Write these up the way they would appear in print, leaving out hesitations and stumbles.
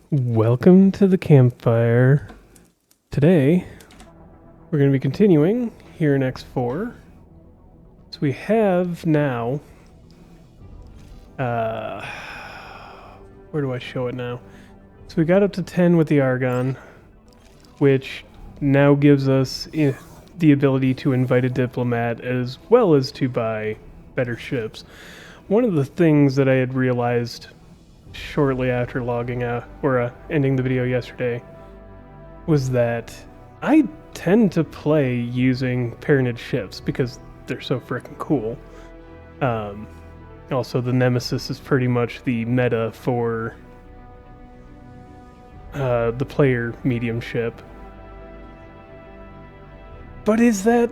Welcome to the Campfire. Today, we're going to be continuing here in X4. So we have now... where do I show it now? So we got up to 10 with the Argon, which now gives us the ability to invite a diplomat as well as to buy better ships. One of the things that I had realized shortly after logging out or ending the video yesterday was that I tend to play using parented ships because they're so freaking cool. Also, the Nemesis is pretty much the meta for the player medium ship. But is that,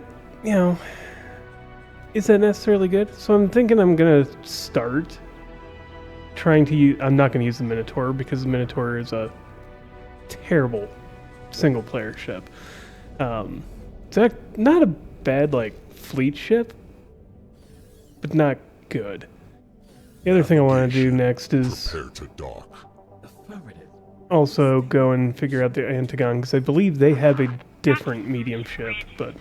is that necessarily good? So I'm thinking I'm gonna start trying to use... I'm not going to use the Minotaur because the Minotaur is a terrible single-player ship. It's not a bad, fleet ship, but not good. The other thing I want to do next is also go and figure out the Antagon, because I believe they have a different medium ship, but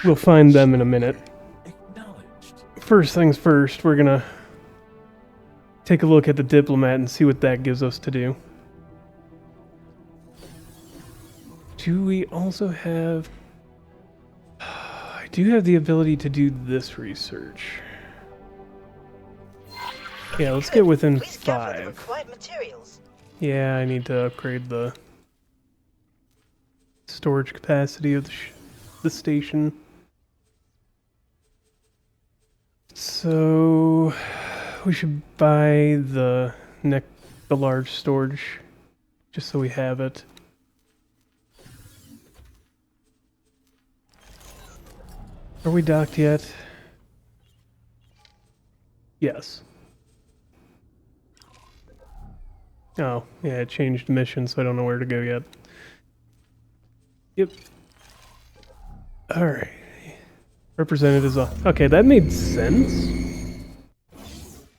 we'll find them in a minute. First things first, we're going to take a look at the diplomat and see what that gives us to do. Do we also have... I do have the ability to do this research. Yeah, let's get within 5. Yeah, I need to upgrade the storage capacity of the station. So... we should buy the large storage, just so we have it. Are we docked yet? Yes. Oh, yeah, it changed mission, so I don't know where to go yet. Yep. Alright. Representatives off. Okay, that made sense.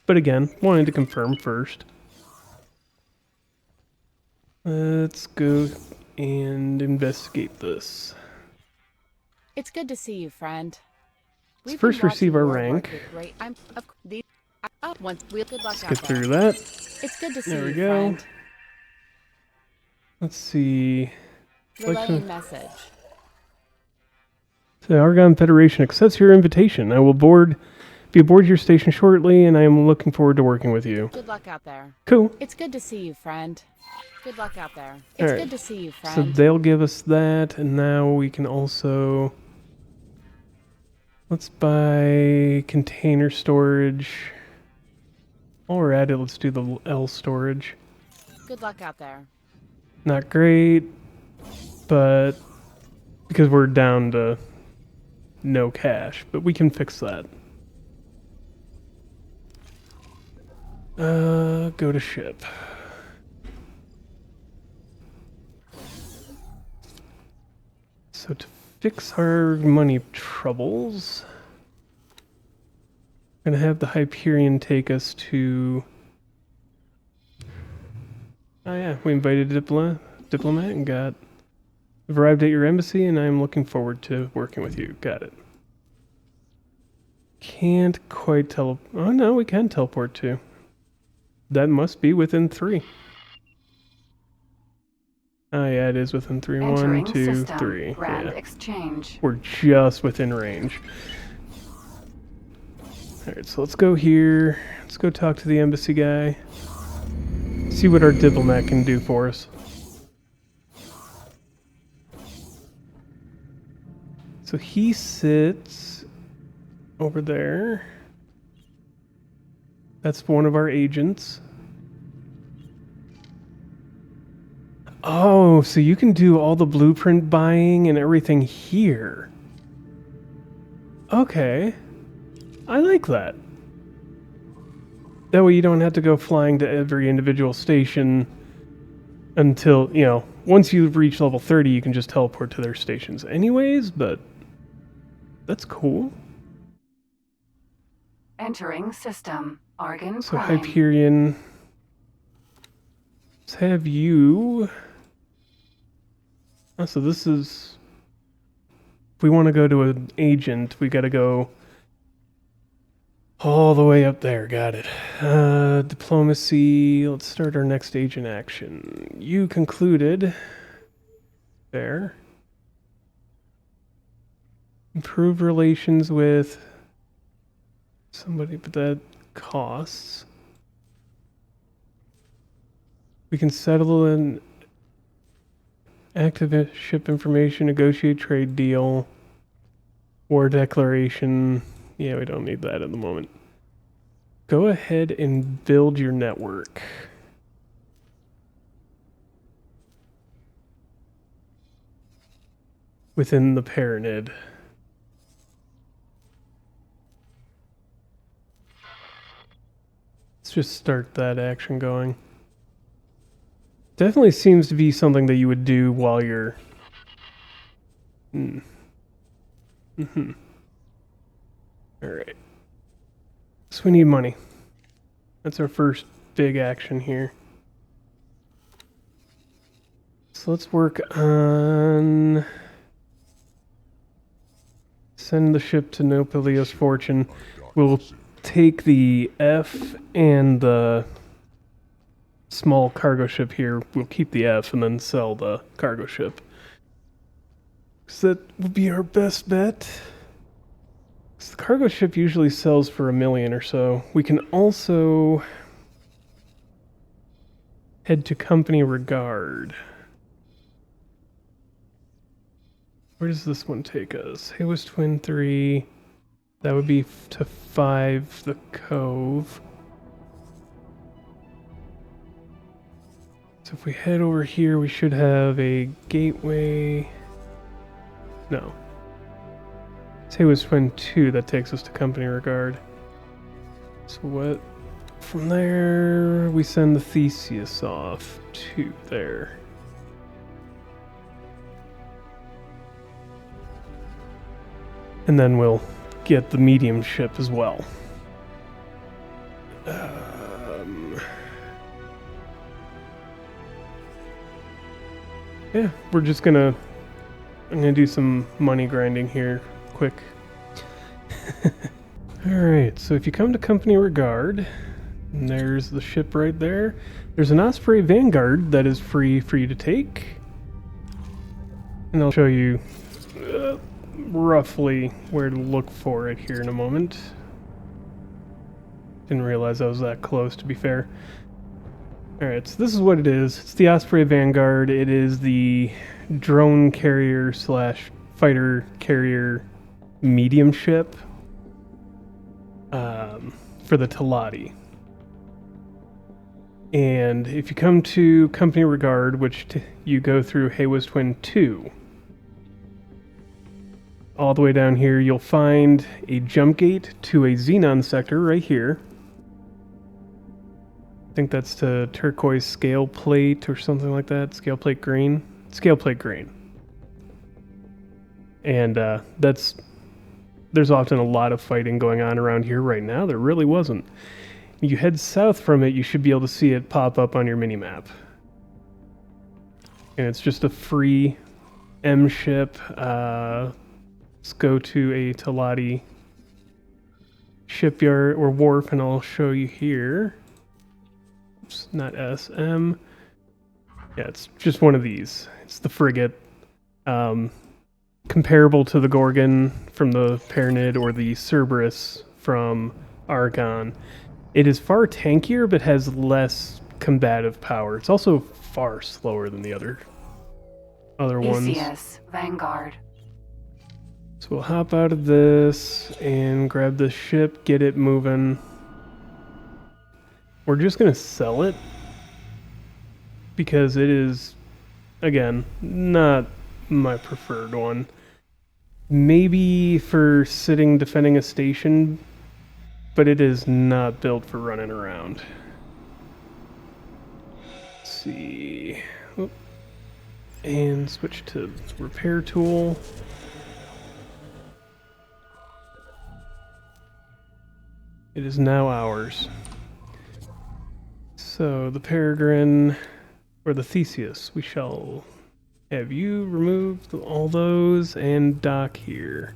But again, wanted to confirm first. Let's go and investigate this. It's good to see you, friend. Let's first receive our rank. Let's get through that. It's good to see you, there we go. Friend. Let's see. Relaying message. The Argon Federation accepts your invitation. I will be aboard your station shortly, and I am looking forward to working with you. Good luck out there. Cool. It's good to see you, friend. Good luck out there. It's good to see you, friend. So they'll give us that, and now we can also... let's buy container storage. While we're at it, let's do the L storage. Good luck out there. Not great, but because we're down to no cash, but we can fix that. Go to ship. So to fix our money troubles, I'm gonna have the Hyperion take us to... oh yeah, we invited a diplomat and got... I've arrived at your embassy and I'm looking forward to working with you. Got it. Can't quite tell... oh no, we can teleport too. That must be within 3. Oh yeah, it is within 3. Entering 1, 2, system. 3. Grand Yeah. exchange. We're just within range. Alright, so let's go here. Let's go talk to the embassy guy. See what our diplomat can do for us. So he sits over there. That's one of our agents. Oh, so you can do all the blueprint buying and everything here. Okay. I like that. That way you don't have to go flying to every individual station until, once you reach level 30, you can just teleport to their stations anyways, but that's cool. Entering system. Argon So Prime. Hyperion. Let's have you... Oh, so this is... If we want to go to an agent, we gotta go all the way up there. Got it. Diplomacy. Let's start our next agent action. You concluded. There. Improve relations with somebody, but that costs. We can settle an active ship information, negotiate trade deal, war declaration. Yeah, we don't need that at the moment. Go ahead and build your network. Within the Pyramid. Let's just start that action going. Definitely seems to be something that you would do while you're... Alright. So we need money. That's our first big action here. So let's work on... Send the ship to Nopalios Fortune. We'll take the F and the small cargo ship here. We'll keep the F and then sell the cargo ship. So that would be our best bet. So the cargo ship usually sells for $1 million or so. We can also head to Company Regard. Where does this one take us? Haywas Twin 3. That would be to 5, the Cove. So if we head over here, we should have a gateway. No. It's Haywas Twin 2 that takes us to Company Regard. So what? From there, we send the Theseus off to there. And then we'll get the medium ship as well. Yeah, we're just gonna... I'm gonna do some money grinding here, quick. Alright, so if you come to Company Regard, and there's the ship right there. There's an Osprey Vanguard that is free for you to take. And I'll show you roughly where to look for it here in a moment. Didn't realize I was that close, to be fair. Alright, so this is what it is. It's the Osprey Vanguard. It is the drone carrier slash fighter carrier medium ship for the Teladi. And if you come to Company Regard, which you go through Haywas Twin 2, all the way down here, you'll find a jump gate to a Xenon sector right here. I think that's to turquoise scale plate or something like that. Scale plate green. Scale plate green. And there's often a lot of fighting going on around here right now. There really wasn't. You head south from it, you should be able to see it pop up on your minimap. And it's just a free M ship. Let's go to a Teladi shipyard or wharf, and I'll show you here. Oops, not SM. Yeah, it's just one of these. It's the frigate. Comparable to the Gorgon from the Pyramid or the Cerberus from Argon. It is far tankier, but has less combative power. It's also far slower than the other ones. ECS Vanguard. So we'll hop out of this and grab the ship, get it moving. We're just going to sell it because it is, again, not my preferred one. Maybe for sitting defending a station, but it is not built for running around. Let's see. Oop. And switch to repair tool. It is now ours. So the Peregrine or the Theseus. We shall have you remove all those and dock here.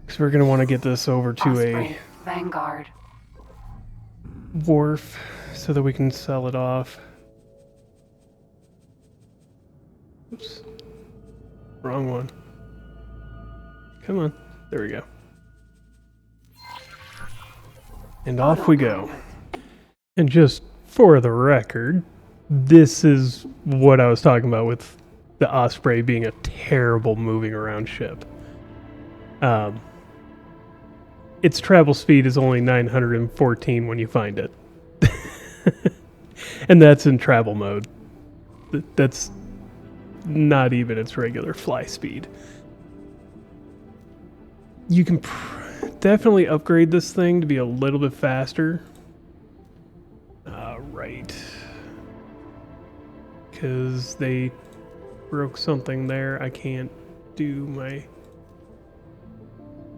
Because we're going to want to get this over to Osprey, Vanguard. a wharf so that we can sell it off. Oops. Wrong one. Come on. There we go. And off we go. And just for the record, this is what I was talking about with the Osprey being a terrible moving around ship. Its travel speed is only 914 when you find it. And that's in travel mode. That's not even its regular fly speed. You can definitely upgrade this thing to be a little bit faster. Right. Because they broke something there. I can't do my...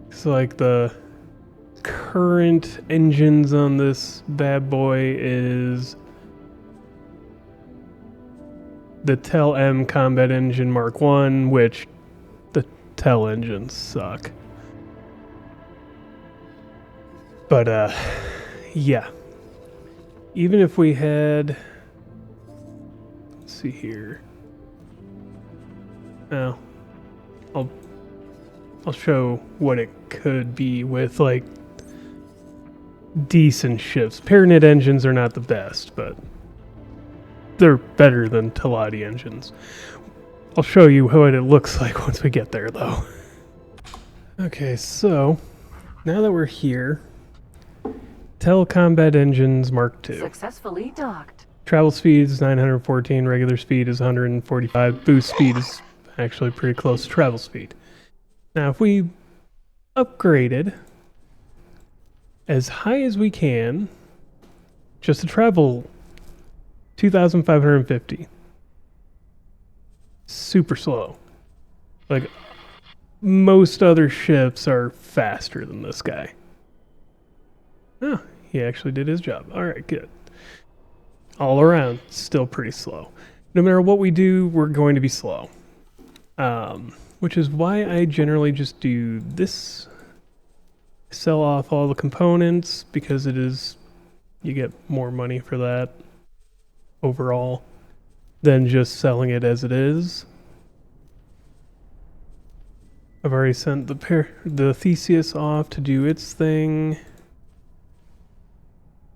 It's like the current engines on this bad boy is the Tel M Combat Engine Mark 1, which the Tel engines suck. But, yeah. Even if we had... Let's see here. Oh. I'll show what it could be with, like, decent ships. Pyramid engines are not the best, but they're better than Teladi engines. I'll show you what it looks like once we get there, though. Okay, so now that we're here, Tel Combat Engines Mark II. Successfully docked. Travel speed is 914, regular speed is 145, boost speed is actually pretty close to travel speed. Now, if we upgraded as high as we can, just to travel 2,550. Super slow. Like, most other ships are faster than this guy. Oh, he actually did his job. Alright, good. All around, still pretty slow. No matter what we do, we're going to be slow. Which is why I generally just do this. Sell off all the components, because it is... You get more money for that overall than just selling it as it is. I've already sent the Theseus off to do its thing.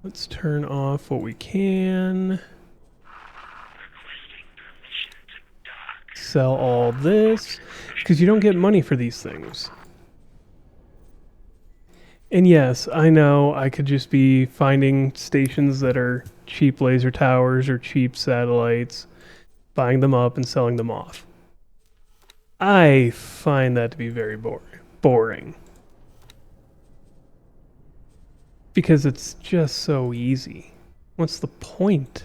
Let's turn off what we can. Sell all this, because you don't get money for these things. And yes, I know I could just be finding stations that are cheap laser towers or cheap satellites, buying them up and selling them off. I find that to be very boring. Because it's just so easy. What's the point?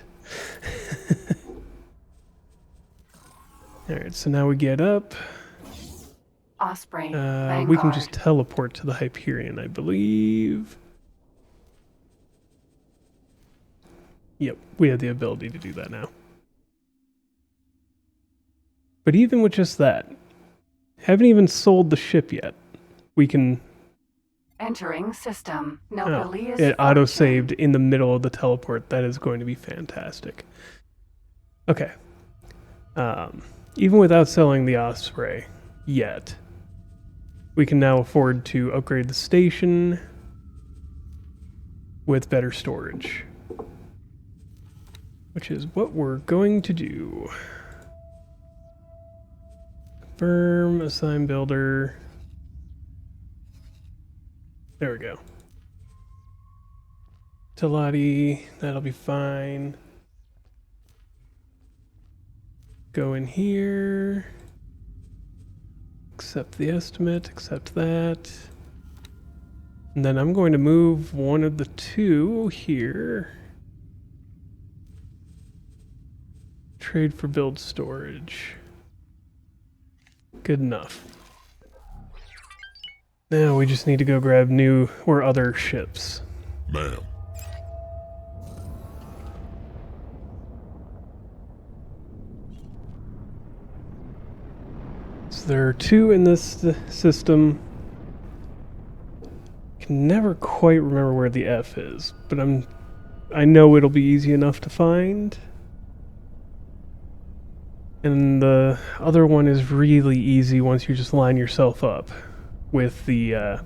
Alright, so now we get up. Osprey, We can just teleport to the Hyperion, I believe. Yep, we have the ability to do that now. But even with just that, haven't even sold the ship yet. We can... Entering system. Oh, it auto-saved in the middle of the teleport. That is going to be fantastic. Okay. Even without selling the Osprey yet, we can now afford to upgrade the station with better storage, which is what we're going to do. Confirm, assign builder. There we go. Teladi, that'll be fine. Go in here. Accept the estimate, accept that. And then I'm going to move one of the two here. Trade for build storage. Good enough. Now we just need to go grab new or other ships. Ma'am. So there are 2 in this system. Can never quite remember where the F is, but I know it'll be easy enough to find. And the other one is really easy once you just line yourself up with the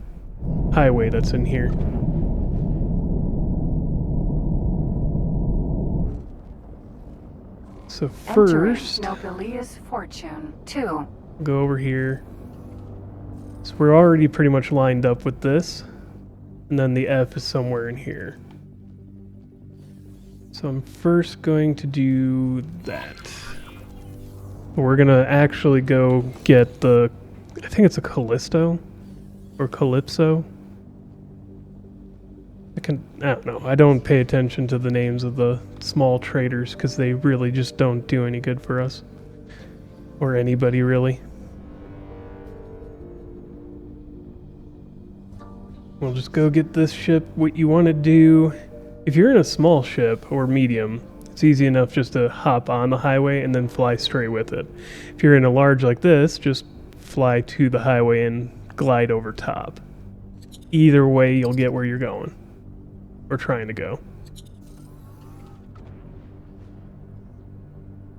highway that's in here. So first, Nobilia's Fortune 2. go over here. So we're already pretty much lined up with this. And then the F is somewhere in here. So I'm first going to do that. We're gonna actually go get the, I think it's a Callisto or Calypso. I don't know. I don't pay attention to the names of the small traders because they really just don't do any good for us. Or anybody, really. We'll just go get this ship. What you want to do, if you're in a small ship or medium, it's easy enough just to hop on the highway and then fly straight with it. If you're in a large like this, just fly to the highway and glide over top. Either way, you'll get where you're going. Or trying to go.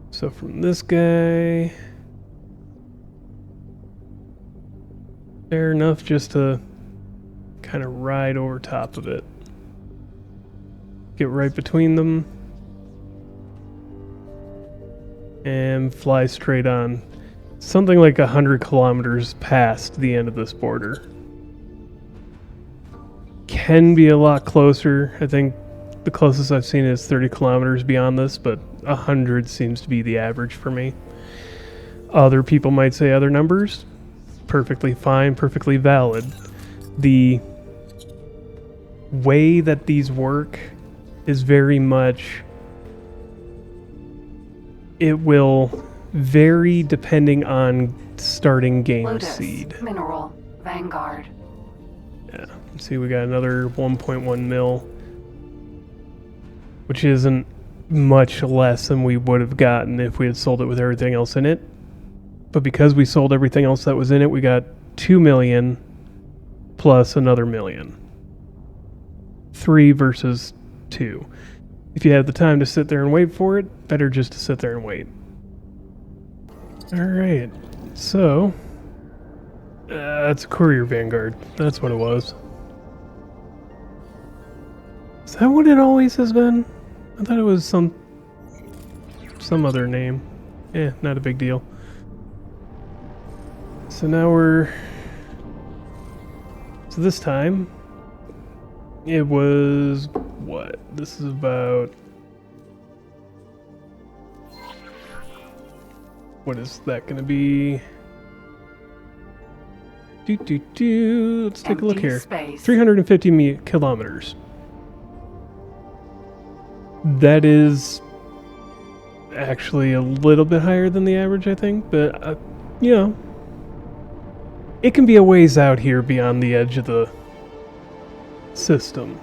So from this guy, fair enough just to kind of ride over top of it. Get right between them. And fly straight on. Something like 100 kilometers past the end of this border. Can be a lot closer. I think the closest I've seen is 30 kilometers beyond this, but 100 seems to be the average for me. Other people might say other numbers. Perfectly fine, perfectly valid. The way that these work is very much, it will vary depending on starting game Lotus, seed. Mineral, Vanguard. Yeah, see, we got another 1.1 mil, which isn't much less than we would have gotten if we had sold it with everything else in it. But because we sold everything else that was in it, we got 2 million plus another million. 3 versus 2. If you have the time to sit there and wait for it, better just to sit there and wait. Alright, so it's a courier Vanguard. That's what it was. Is that what it always has been? I thought it was some other name. Not a big deal. So now so this time, it was, what? This is about, what is that going to be? Let's take a look here. Space. 350 kilometers. That is actually a little bit higher than the average, I think, but, you know, it can be a ways out here beyond the edge of the system.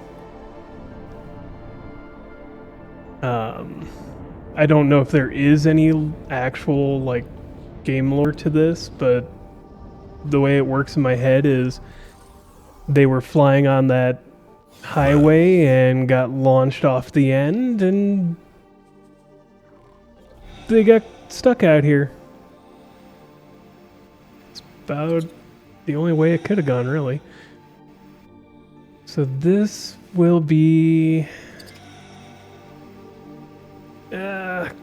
I don't know if there is any actual, like, game lore to this, but the way it works in my head is they were flying on that highway and got launched off the end, and they got stuck out here. It's about the only way it could have gone, really. So this will be...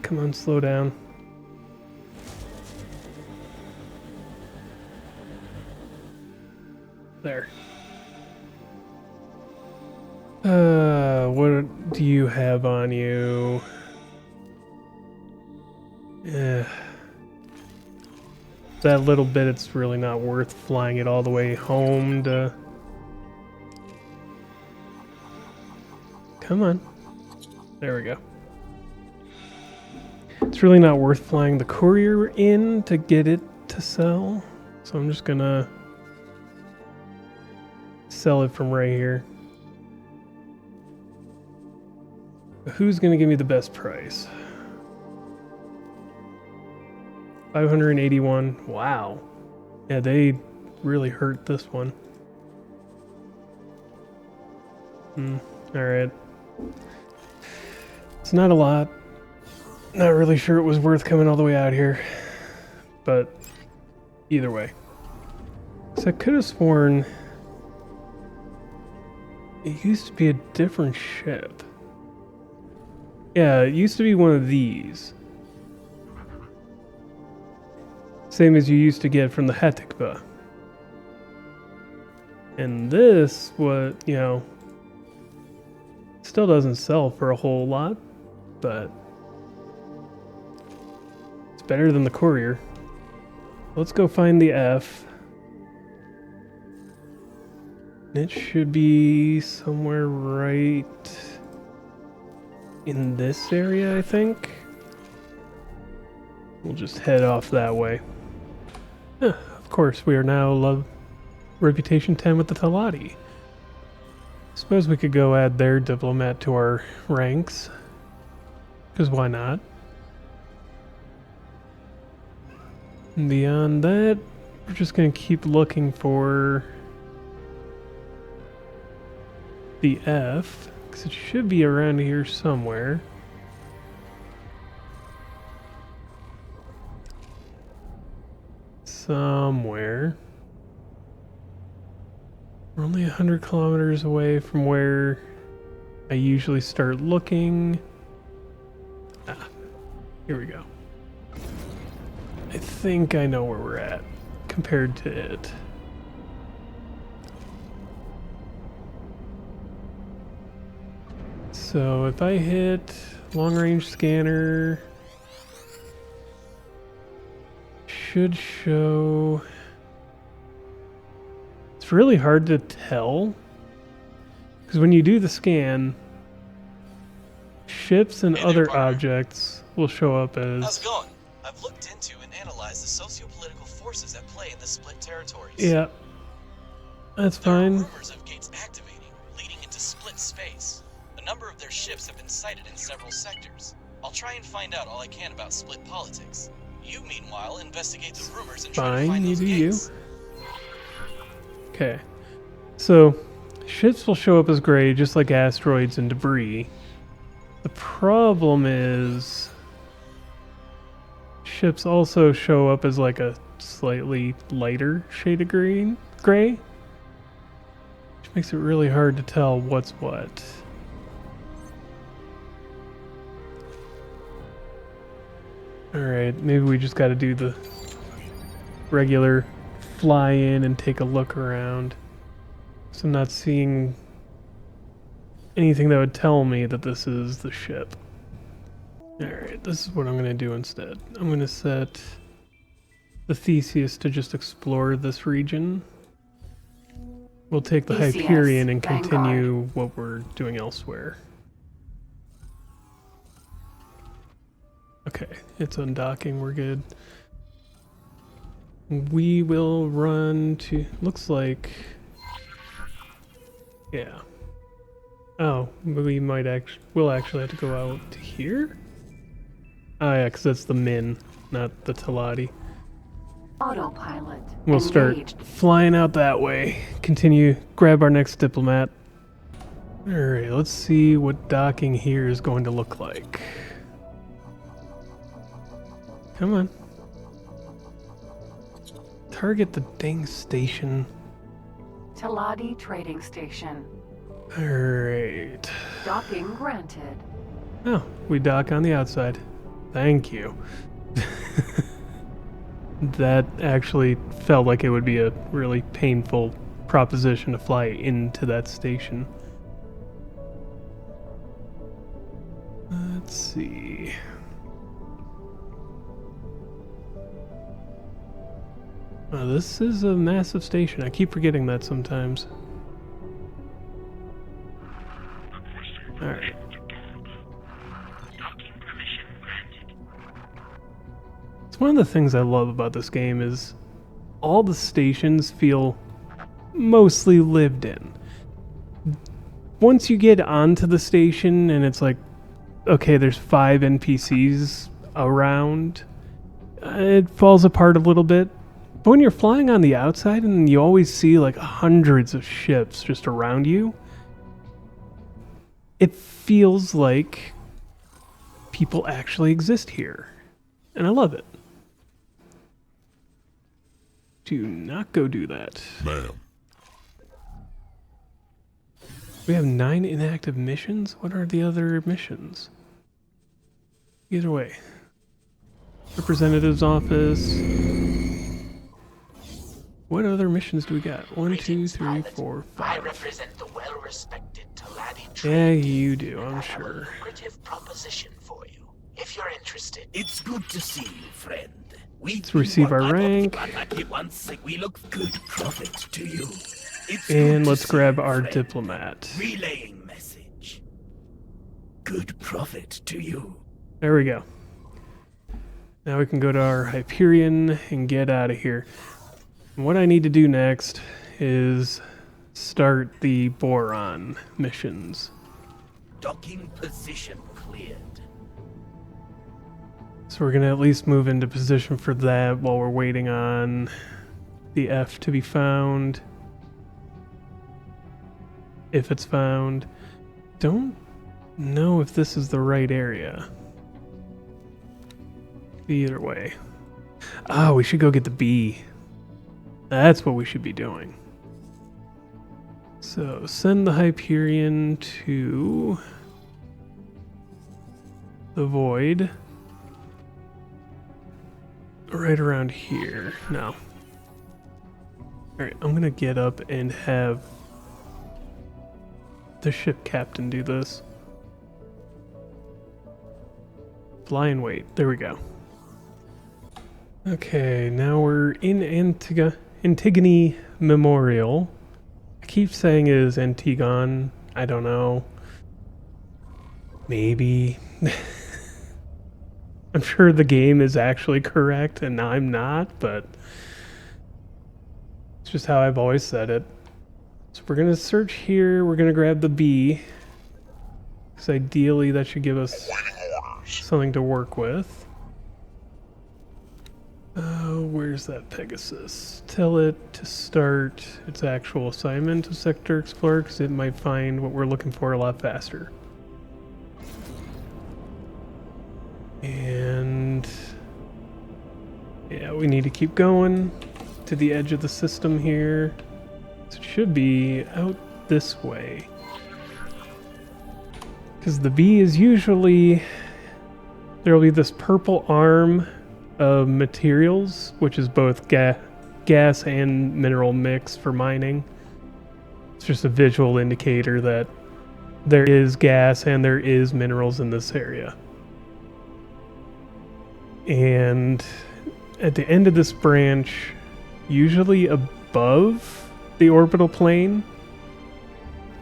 come on, slow down. There. What do you have on you? That little bit, it's really not worth flying it all the way home to... Come on. There we go. It's really not worth flying the courier in to get it to sell. So I'm just gonna sell it from right here. Who's gonna give me the best price? 581. Wow. Yeah, they really hurt this one. Alright. It's not a lot. Not really sure it was worth coming all the way out here. But either way. So I could have sworn it used to be a different ship. Yeah, it used to be one of these. Same as you used to get from the Heretic. And this, still doesn't sell for a whole lot, but it's better than the courier. Let's go find the F. It should be somewhere right in this area, I think. We'll just head off that way. Of course, we are now Reputation 10 with the Teladi. Suppose we could go add their diplomat to our ranks. Because why not? And beyond that, we're just going to keep looking for the F, because it should be around here somewhere. Somewhere. We're only 100 kilometers away from where I usually start looking. Here we go. I think I know where we're at compared to it. So if I hit long range scanner, should show. It's really hard to tell because when you do the scan, ships and other objects will show up as. How's it going? I've looked into and analyzed the socio-political forces at play in the split territories. Yeah, that's fine. There are rumors of gates activating, leading into split space. A number of their ships have been sighted in several sectors. I'll try and find out all I can about split politics. You, meanwhile, investigate the rumors and try to find those gates. Okay, so ships will show up as gray just like asteroids and debris. The problem is ships also show up as like a slightly lighter shade of gray, which makes it really hard to tell what's what. Alright, maybe we just gotta do the regular fly in and take a look around. So I'm not seeing anything that would tell me that this is the ship. Alright, this is what I'm gonna do instead. I'm gonna set the Theseus to just explore this region. We'll take the Theseus, Hyperion and Vanguard. continue what we're doing elsewhere. Okay, it's undocking, we're good. We will run to, looks like, yeah. Oh, we might we'll actually have to go out to here? Oh yeah, because that's the Min, not the Teladi. Autopilot. We'll start engaged. flying out that way. Continue, grab our next diplomat. Alright, let's see what docking here is going to look like. Come on. Target the dang station. Teladi trading station. Alright. Docking granted. Oh, we dock on the outside. Thank you. That actually felt like it would be a really painful proposition to fly into that station. Let's see. Oh, this is a massive station. I keep forgetting that sometimes. Alright. It's one of the things I love about this game is all the stations feel mostly lived in. Once you get onto the station and it's like, okay, there's 5 NPCs around, it falls apart a little bit. But when you're flying on the outside and you always see like hundreds of ships just around you, it feels like people actually exist here. And I love it. Do not go do that. Ma'am. We have 9 inactive missions? What are the other missions? Either way. Representative's office. What other missions do we got? 1, 2, 3, 4, 5. I represent the well-respected Teladi. Yeah, you do, I'm sure. Lucrative proposition for you, if you're interested. It's good to see you, friend. Let's receive our rank. We look good profit to you. And let's grab our diplomat. Relaying message. Good profit to you. There we go. Now we can go to our Hyperion and get out of here. And what I need to do next is start the Boron missions. Docking position cleared. So we're going to at least move into position for that while we're waiting on the F to be found. If it's found. Don't know if this is the right area. Either way. Oh, we should go get the B. That's what we should be doing. So send the Hyperion to the Void. Right around here. No. Alright, I'm gonna get up and have the ship captain do this. Fly and wait. There we go. Okay, now we're in Antigone Memorial. I keep saying it is Antigone. I don't know. Maybe. I'm sure the game is actually correct and I'm not, but it's just how I've always said it. So we're going to search here. We're going to grab the B. Because ideally that should give us something to work with. Where's that Pegasus? Tell it to start its actual assignment to Sector Explorer because it might find what we're looking for a lot faster. And yeah, we need to keep going to the edge of the system here. So it should be out this way. Because the B is usually, there'll be this purple arm of materials, which is both gas and mineral mix for mining. It's just a visual indicator that there is gas and there is minerals in this area. And at the end of this branch, usually above the orbital plane,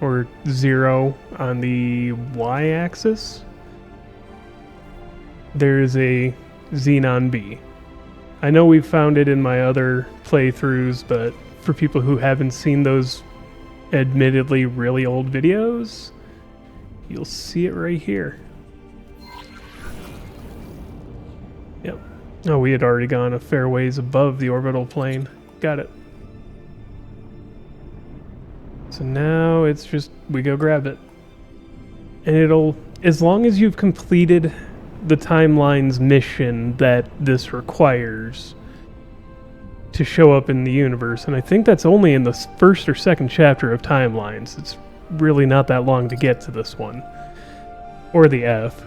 or 0 on the y-axis, there is a Xenon B. I know we've found it in my other playthroughs, but for people who haven't seen those admittedly really old videos, you'll see it right here. Yep. Oh, we had already gone a fair ways above the orbital plane. Got it. So now it's just, we go grab it. And it'll, as long as you've completed the timeline's mission that this requires to show up in the universe, and I think that's only in the first or second chapter of Timelines. It's really not that long to get to this one. Or the F.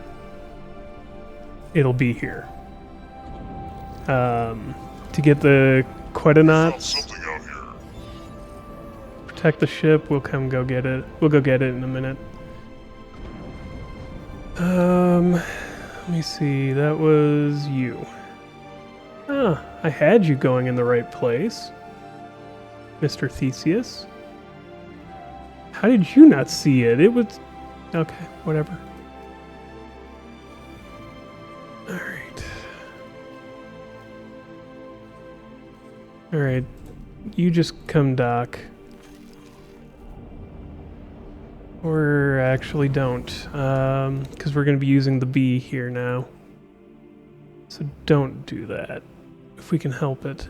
It'll be here. To get the Quetonauts, protect the ship, we'll come go get it. We'll go get it in a minute. Let me see, that was you. Ah, I had you going in the right place, Mr. Theseus. How did you not see it? It was... okay, whatever. Alright. Alright, you just come dock. Or actually don't, because we're going to be using the B here now. So don't do that, if we can help it.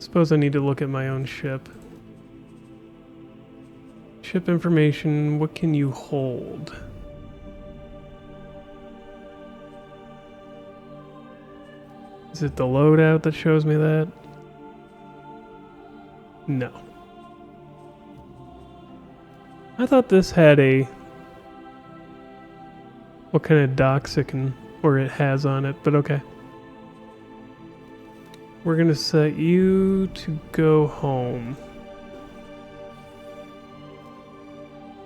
Suppose I need to look at my own ship. Ship information, what can you hold? Is it the loadout that shows me that? No. I thought this had a... what kind of docks it can, or it has on it, but okay. We're gonna set you to go home.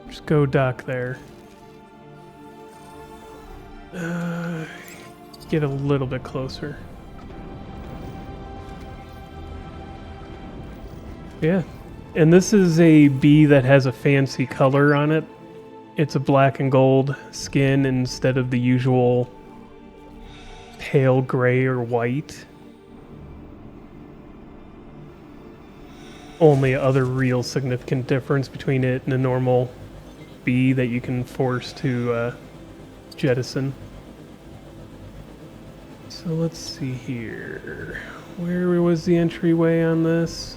Just go dock there. Get a little bit closer. Yeah. And this is a bee that has a fancy color on it. It's a black and gold skin instead of the usual pale gray or white. Only other real significant difference between it and a normal bee that you can force to jettison. So let's see here. Where was the entryway on this?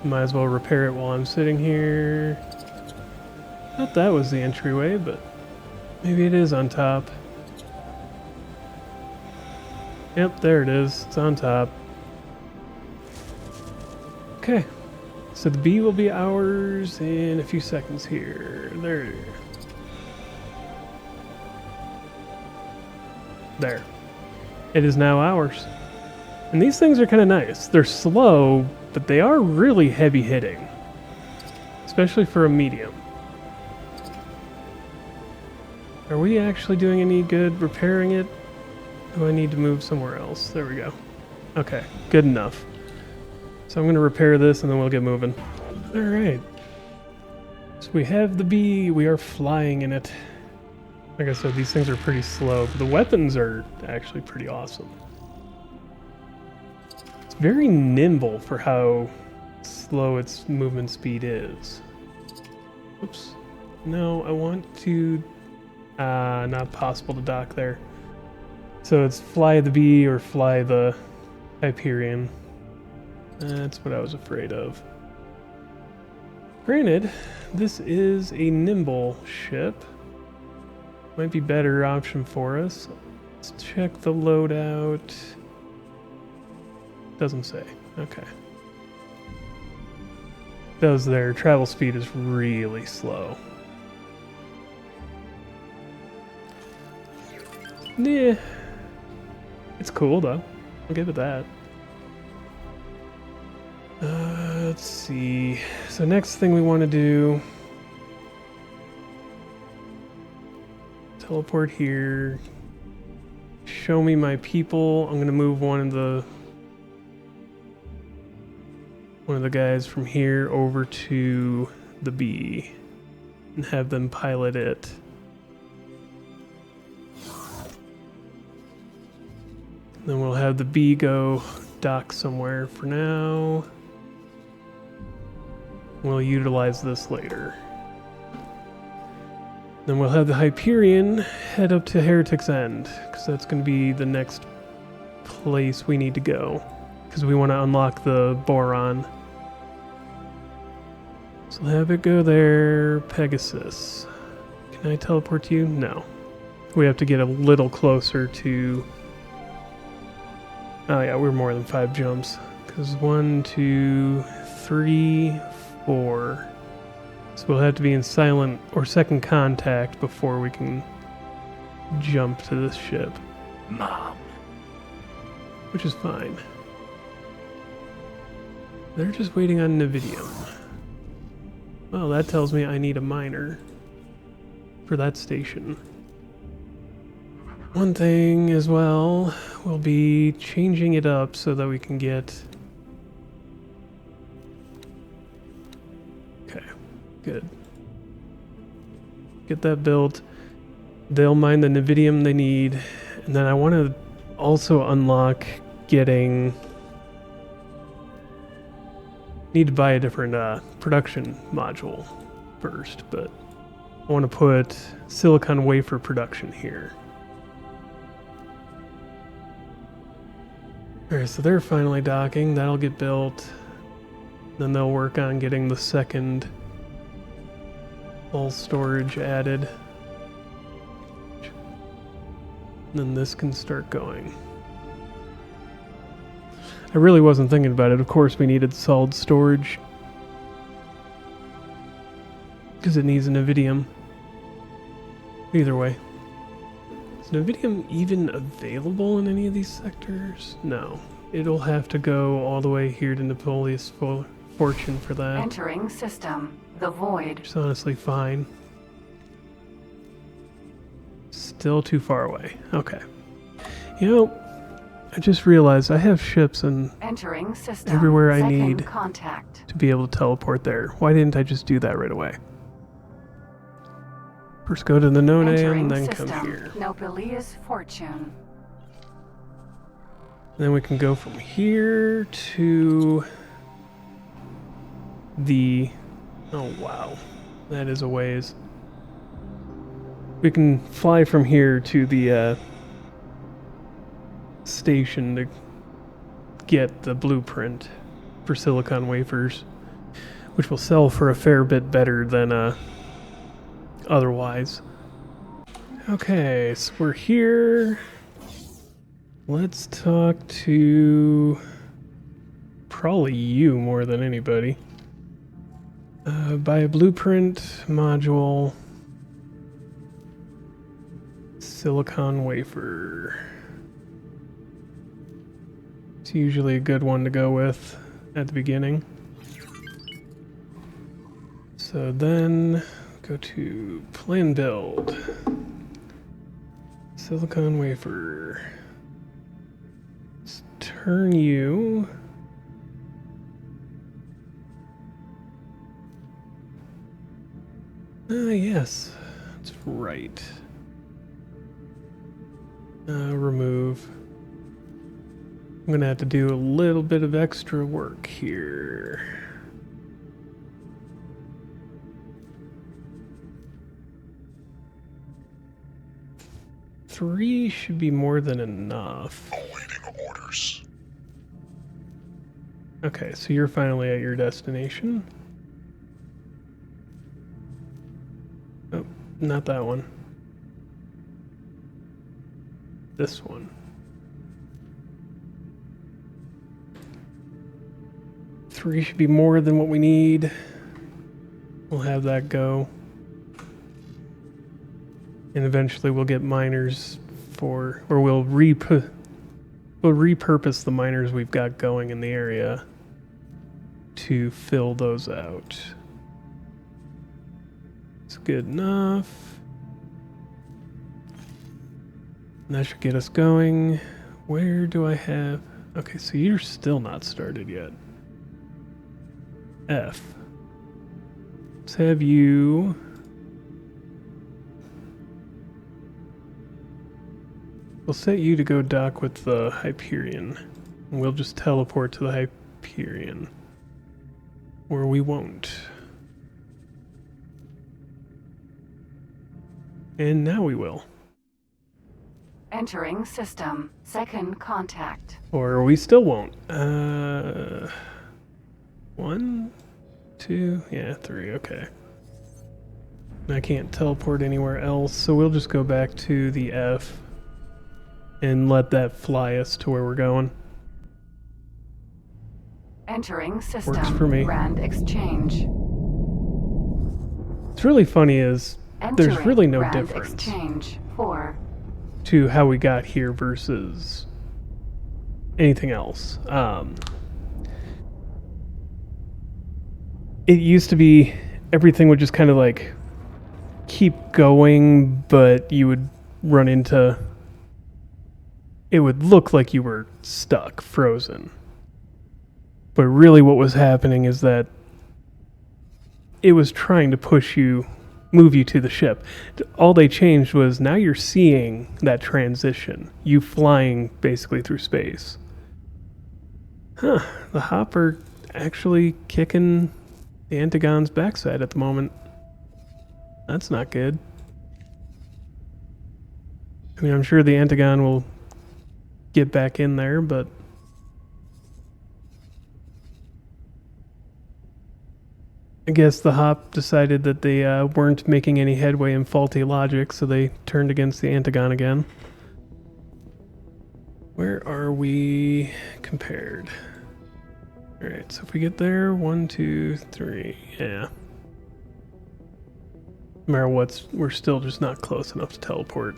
Might as well repair it while I'm sitting here. Thought that was the entryway, but maybe it is on top. Yep, there it is. It's on top. Okay. So the bee will be ours in a few seconds here. There. It is now ours. And these things are kind of nice. They're slow, but they are really heavy hitting. Especially for a medium. Are we actually doing any good repairing it? Do I need to move somewhere else? There we go. Okay, good enough. So I'm going to repair this and then we'll get moving. Alright. So we have the bee. We are flying in it. Like I said, these things are pretty slow, but the weapons are actually pretty awesome. It's very nimble for how slow its movement speed is. Oops. No, I want to... not possible to dock there. So it's fly the bee or fly the Hyperion. That's what I was afraid of. Granted, this is a nimble ship. Might be better option for us. Let's check the loadout. Doesn't say. Okay. Does their travel speed is really slow. Yeah. It's cool though. I'll give it that. Let's see. So next thing we want to do... teleport here. Show me my people. I'm going to move one of the guys from here over to the bee and have them pilot it. Then we'll have the bee go dock somewhere for now. We'll utilize this later. Then we'll have the Hyperion head up to Heretic's End, because that's going to be the next place we need to go, because we want to unlock the Boron. So have it go there. Pegasus. Can I teleport to you? No. We have to get a little closer to... oh yeah, we're more than 5 jumps. Because 1, 2, 3, 4. So we'll have to be in silent or second contact before we can jump to this ship. Mom. Which is fine. They're just waiting on Nevidium. Well, that tells me I need a miner for that station. One thing as well will be changing it up so that we can get... okay, good. Get that built. They'll mine the Nevidium they need. And then I want to also unlock getting... need to buy a different production module first, but I want to put silicon wafer production here. Alright, so they're finally docking. That'll get built. Then they'll work on getting the second full storage added. Then this can start going. I really wasn't thinking about it. Of course, we needed solid storage because it needs an Navidium. Either way. Is Navidium even available in any of these sectors? No. It'll have to go all the way here to Napoleon's Fortune for that. Entering system. The Void. Which is honestly fine. Still too far away. Okay. You know, I just realized I have ships in Entering system. everywhere I Second need contact. to be able to teleport there. Why didn't I just do that right away? First go to the None Entering and then system. come here. Nopelia's Fortune. Then we can go from here to the... Oh wow, that is a ways. We can fly from here to the station to get the blueprint for silicon wafers, which will sell for a fair bit better than otherwise. Okay, so we're here. Let's talk to probably you more than anybody. Buy a blueprint module. Silicon wafer. It's usually a good one to go with at the beginning. So then go to plan build. Silicon wafer. Let's turn you. Yes, that's right. Remove. I'm gonna have to do a little bit of extra work here. Three should be more than enough. Awaiting orders. Okay, so you're finally at your destination. Oh, not that one. This one. Three should be more than what we need. We'll have that go. And eventually we'll get miners for, or we'll repurpose the miners we've got going in the area to fill those out. It's good enough. And that should get us going. Where do I have... Okay, so you're still not started yet. F. Let's have you... We'll set you to go dock with the Hyperion. And we'll just teleport to the Hyperion. Or we won't. And now we will. Entering system. Second contact. Or we still won't. 1, 2, yeah, 3, okay. I can't teleport anywhere else, so we'll just go back to the F and let that fly us to where we're going. Entering system. Works for me. Rand exchange. What's really funny is there's really no Rand difference exchange. 4. to how we got here versus anything else. It used to be everything would just kind of like keep going, but you would run into... It would look like you were stuck, frozen. But really what was happening is that it was trying to push you, move you to the ship. All they changed was now you're seeing that transition. You flying basically through space. Huh, the Hopper actually kicking the Antagon's backside at the moment. That's not good. I mean, I'm sure the Antagon will get back in there, but I guess the Hop decided that they weren't making any headway in faulty logic, so they turned against the Antagon again. Where are we compared? Alright, so if we get there, 1, 2, 3, yeah. No matter what, we're still just not close enough to teleport.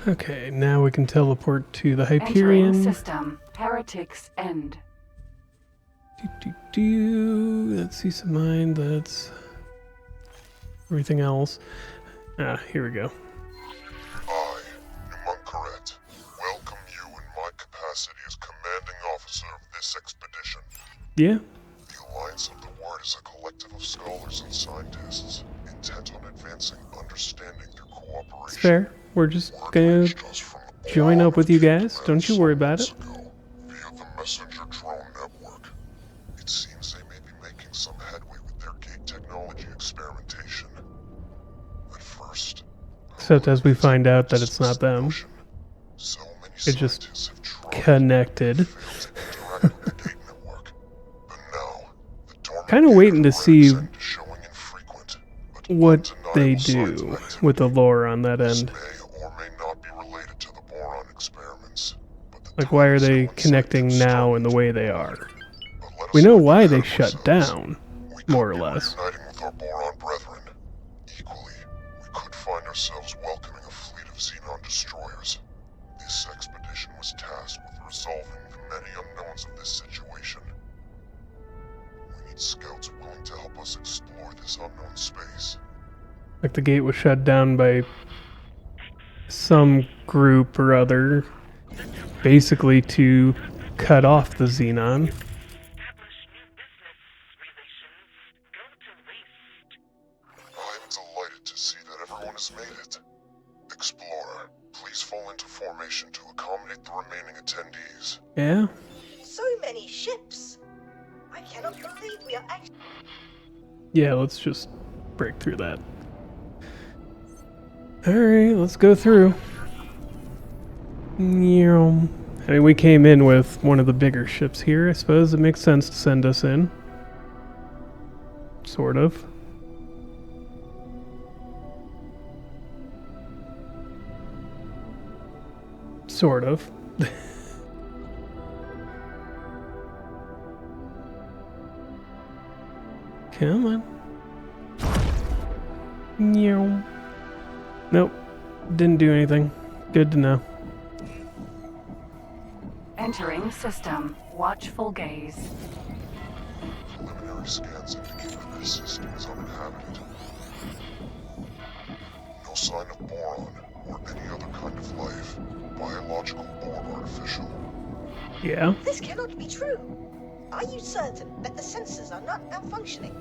Okay, now we can teleport to the Entering Hyperion. system. Heretic's end. That's Cease of Mind, that's everything else. Ah, here we go. I, Numunkaret, welcome you in my capacity as commanding officer of this expedition. Yeah, The Alliance of the Word is a collective of scholars and scientists intent on advancing understanding through cooperation. it's fair. We're just Word gonna reached us from join Boron up with you Gate guys. Command Don't you worry some about it. months ago via the messenger drone network. It seems they may be making some headway with their gate technology experimentation. At first, Except as we find out that it's not them. So many It just scientists have tried connected. failed to interact with the gate network. But now, the dormant Kinda gate waiting to of see Heretic is showing infrequent, but What they undeniable signs do of with the activity. lore on that This end. may or may not be related to the Boron experiments, but the Like, why are time they has connecting coincided now in the starting way to they move. are? But let We us know not why get they ahead of shut ourselves. down, We more or could be less. reuniting with our Boron brethren. Equally, we could find ourselves welcoming a fleet of Xenon destroyers. This expedition was tasked with resolving the many unknowns of this situation. We need scouts willing to help us explore this unknown space. Like the gate was shut down by some group or other, basically to cut off the Xenon. I'm delighted to see that everyone has made it. Explorer, please fall into formation to accommodate the remaining attendees. Yeah? So many ships. I cannot believe we are actually. Yeah, let's just break through that. Alright, let's go through. I mean, we came in with one of the bigger ships here. I suppose it makes sense to send us in. Sort of. Sort of. Come on. Meow. Nope. Didn't do anything. Good to know. Entering system. Watchful gaze. Preliminary scans indicate that this system is uninhabited. No sign of boron or any other kind of life, biological or artificial. Yeah. This cannot be true. Are you certain that the sensors are not malfunctioning?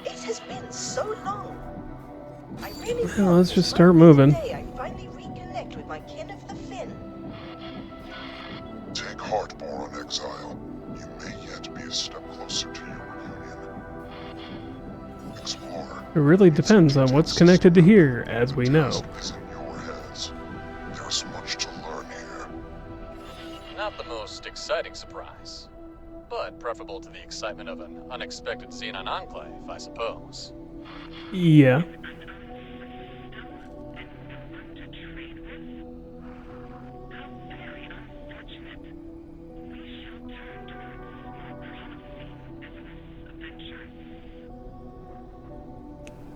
It has been so long. I really Well, thought let's this just might start be moving. the day I finally reconnect with my kin of the Fin. Take heart, Boron Exile. You may yet be a step closer to your reunion. Explorer. It really depends on what's connected to here, as we know. The task is in your hands. There's much to learn here. Not the most exciting surprise, but preferable to the excitement of an unexpected Xenon enclave, I suppose. Yeah.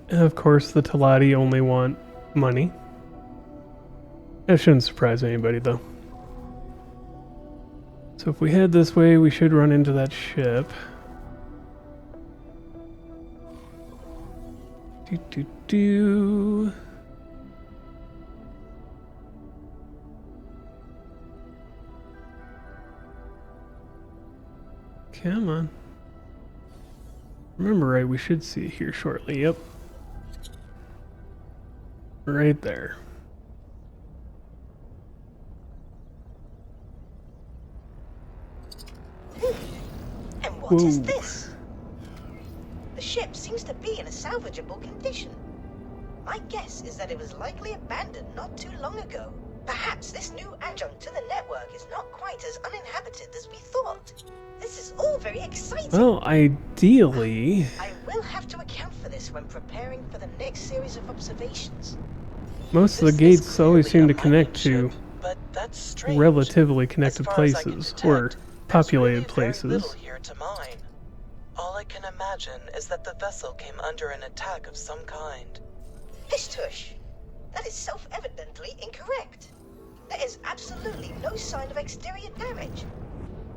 Of course, the Teladi only want money. That shouldn't surprise anybody, though. So if we head this way, we should run into that ship. Do. Come on. Remember, right, we should see it here shortly. Yep. Right there. And what is Whoa. this? The ship seems to be in a salvageable condition. My guess is that it was likely abandoned not too long ago. Perhaps this new adjunct to the network is not quite as uninhabited as we thought. This is all very exciting. Well, ideally... I will have to account for this when preparing for the next series of observations. Most of the gates always seem to connect to but that's strange. relatively connected As far as I can places, detect, or there's populated really very places. little here to mine. All I can imagine is that the vessel came under an attack of some kind. Pish tush. That is self-evidently incorrect. There is absolutely no sign of exterior damage.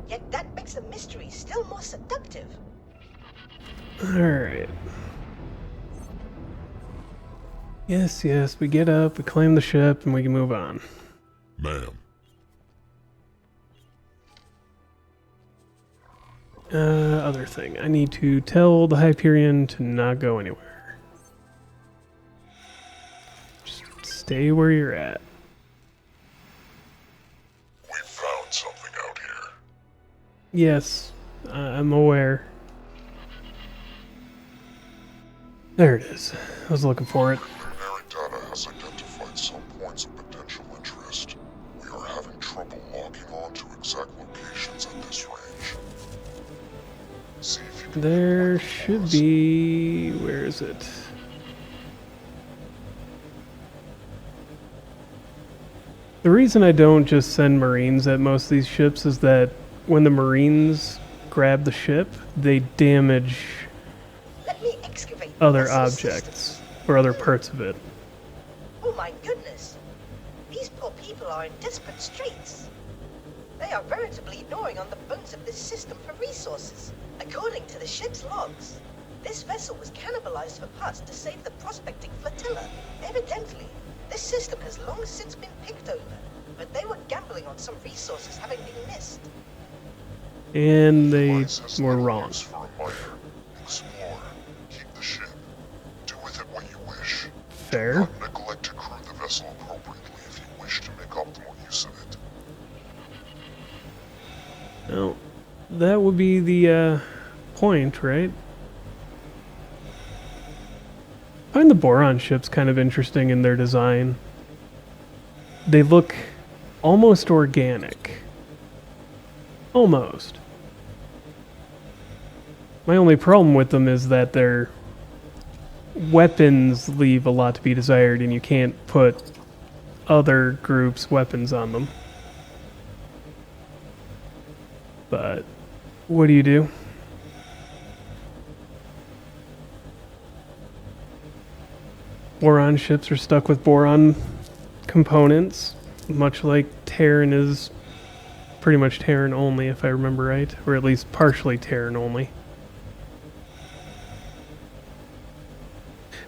Yet that makes the mystery still more seductive. Alright. Yes, we get up, we claim the ship, and we can move on. Ma'am. Other thing. I need to tell the Hyperion to not go anywhere. Just stay where you're at. We found something out here. Yes, I'm aware. There it is. I was looking for it. Preliminary data has identified some points of potential interest. We are having trouble locking on to exact locations at this range. See if you can There should be... Where is it? The reason I don't just send Marines at most of these ships is that when the Marines grab the ship, they damage Let me excavate other vessel's objects systems. or other parts of it. Oh my goodness. These poor people are in desperate straits. They are veritably gnawing on the bones of this system for resources. According to the ship's logs, this vessel was cannibalized for parts to save the prospecting flotilla. Evidently, this system has long since been picked over, but they were gambling on some resources having been missed. And they Device has were little wrong. use for a miner. Explore. Keep the ship. Do with it what you wish. Fair. Not neglect to crew the vessel appropriately if you wish to make optimal use of it. Well, that would be the point, right? I find the Boron ships kind of interesting in their design. They look almost organic. Almost. My only problem with them is that their weapons leave a lot to be desired, and you can't put other groups' weapons on them. But what do you do? Boron ships are stuck with Boron components, much like Terran is pretty much Terran only, if I remember right, or at least partially Terran only.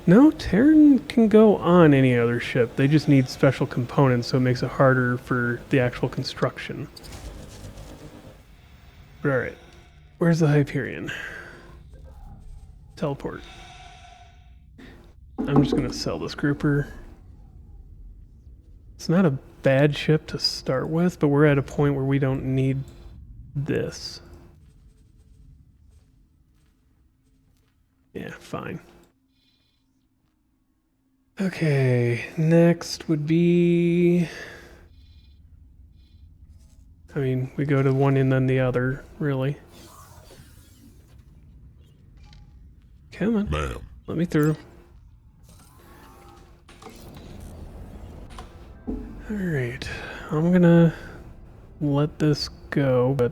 No, Terran can go on any other ship. They just need special components, so it makes it harder for the actual construction. But alright, where's the Hyperion? Teleport. I'm just gonna sell this grouper. It's not a bad ship to start with, but we're at a point where we don't need this. Yeah, fine. Okay, next would be... I mean, we go to one and then the other, really. Come on. Ma'am. Let me through. Alright, I'm gonna let this go, but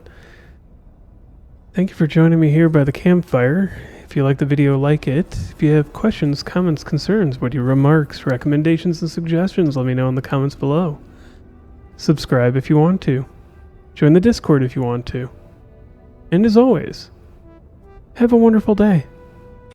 thank you for joining me here by the campfire. If you like the video, like it. If you have questions, comments, concerns, witty remarks, recommendations, and suggestions, let me know in the comments below. Subscribe if you want to. Join the Discord if you want to. And as always, have a wonderful day.